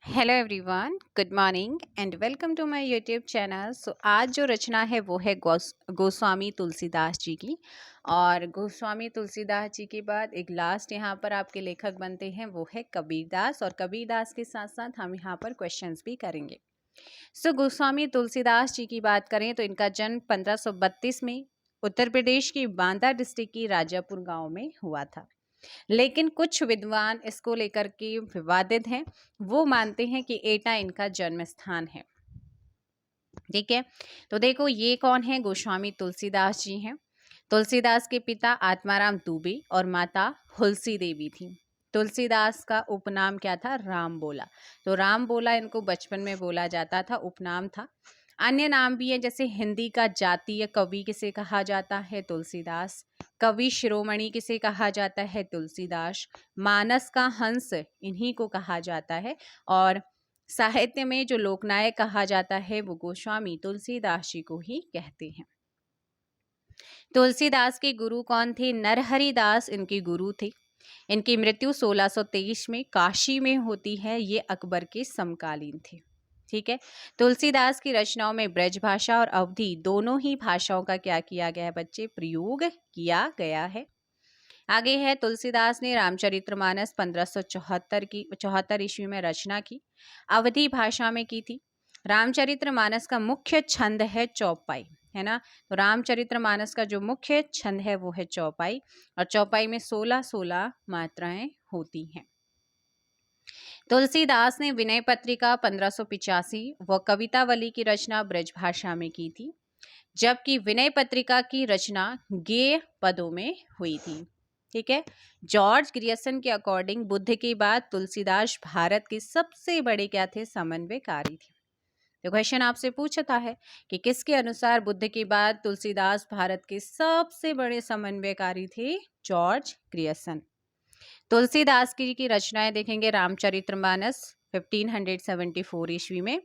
Hello everyone, good morning and welcome to my YouTube channel. आज जो रचना है वो है गोस्वामी तुलसीदास जी की। और गोस्वामी तुलसीदास जी के बाद एक लास्ट यहाँ पर आपके लेखक बनते हैं वो है कबीरदास। और कबीरदास के साथ साथ हम यहाँ पर क्वेश्चंस भी करेंगे। गोस्वामी तुलसीदास जी की बात करें तो इनका जन्म 1532 में उत्तर प्रदेश की बांदा डिस्ट्रिक्ट की राजापुर गाँव में हुआ था। लेकिन कुछ विद्वान इसको लेकर के विवादित हैं। वो मानते हैं कि एटा इनका जन्म स्थान है। ठीक है, तो देखो ये कौन है, गोस्वामी तुलसीदास जी हैं। तुलसीदास के पिता आत्माराम दुबे और माता हुलसी देवी थी। तुलसीदास का उपनाम क्या था, राम बोला। तो राम बोला इनको बचपन में बोला जाता था, उपनाम था। अन्य नाम भी है, जैसे हिंदी का जातीय कवि किसे कहा जाता है, तुलसीदास। कवि शिरोमणि किसे कहा जाता है, तुलसीदास। मानस का हंस इन्हीं को कहा जाता है। और साहित्य में जो लोकनायक कहा जाता है वो गोस्वामी तुलसीदास जी को ही कहते हैं। तुलसीदास के गुरु कौन थे, नरहरि दास इनके गुरु थे। इनकी मृत्यु 1623 में काशी में होती है। ये अकबर के समकालीन थे। ठीक है, तुलसीदास की रचनाओं में ब्रज भाषा और अवधी दोनों ही भाषाओं का क्या किया गया है बच्चे, प्रयोग किया गया है। आगे है, तुलसीदास ने रामचरितमानस 1574 ईस्वी में रचना की, अवधी भाषा में की थी। रामचरितमानस का मुख्य छंद है चौपाई, है ना। तो रामचरितमानस का जो मुख्य छंद है वो है चौपाई, और चौपाई में 16-16 मात्राएं होती हैं। तुलसीदास ने विनय पत्रिका 1585 व कवितावली की रचना ब्रज भाषा में की थी, जबकि विनय पत्रिका की रचना गेय पदों में हुई थी। ठीक है, जॉर्ज ग्रियर्सन के अकॉर्डिंग बुद्ध के बाद तुलसीदास भारत के सबसे बड़े क्या थे, समन्वयकारी थे। तो क्वेश्चन आपसे पूछता है कि किसके अनुसार बुद्ध के बाद तुलसीदास भारत के सबसे बड़े समन्वयकारी थे, जॉर्ज ग्रियर्सन। तुलसीदास की रचनाएं देखेंगे, रामचरितमानस 1574 ईस्वी में,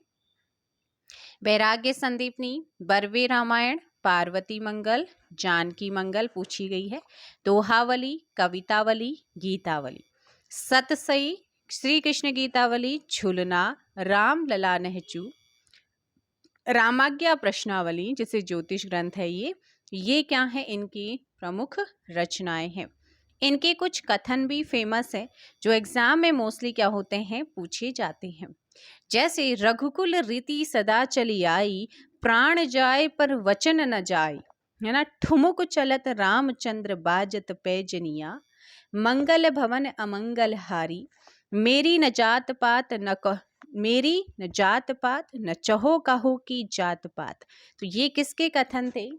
वैराग्य संदीपनी, बरवे रामायण, पार्वती मंगल, जानकी मंगल पूछी गई है, दोहावली, कवितावली, गीतावली, सतसई, श्री कृष्ण गीतावली, झुलना, राम लला नहचू, रामाज्ञा प्रश्नावली जिसे ज्योतिष ग्रंथ है ये क्या है, इनकी प्रमुख रचनाएं हैं। इनके कुछ कथन भी फेमस है जो एग्जाम में मोस्टली क्या होते हैं, पूछे जाते हैं। जैसे रघुकुल रीति सदा चली आई, प्राण जाए पर वचन न जाए, है ना। ठुमुक चलत रामचंद्र बाजत पैजनिया, मंगल भवन अमंगल हारी, मेरी न जात पात न मेरी न जात पात न चहो कहो की जात पात। तो ये किसके कथन थे,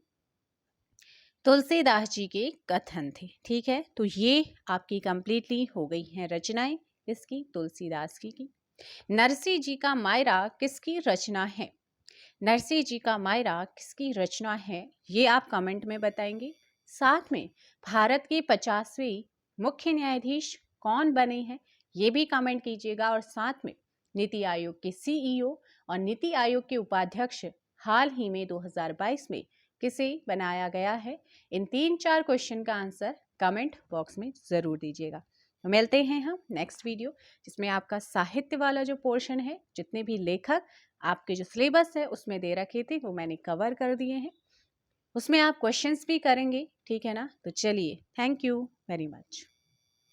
तुलसीदास जी के कथन थे। ठीक है, तो ये आपकी कंप्लीटली हो गई हैं रचनाएं इसकी, तुलसीदास की। नरसिंह जी का मायरा किसकी रचना है, नरसिंह जी का मायरा किसकी रचना है, ये आप कमेंट में बताएंगे। साथ में भारत के 50वें मुख्य न्यायाधीश कौन बने हैं ये भी कमेंट कीजिएगा। और साथ में नीति आयोग के सीईओ और नीति आयोग के उपाध्यक्ष हाल ही में 2022 में किसे बनाया गया है, इन 3-4 क्वेश्चन का आंसर कमेंट बॉक्स में ज़रूर दीजिएगा। तो मिलते हैं हम नेक्स्ट वीडियो, जिसमें आपका साहित्य वाला जो पोर्शन है, जितने भी लेखक आपके जो सिलेबस है उसमें दे रखे थे वो मैंने कवर कर दिए हैं, उसमें आप क्वेश्चंस भी करेंगे। ठीक है ना, तो चलिए, थैंक यू वेरी मच।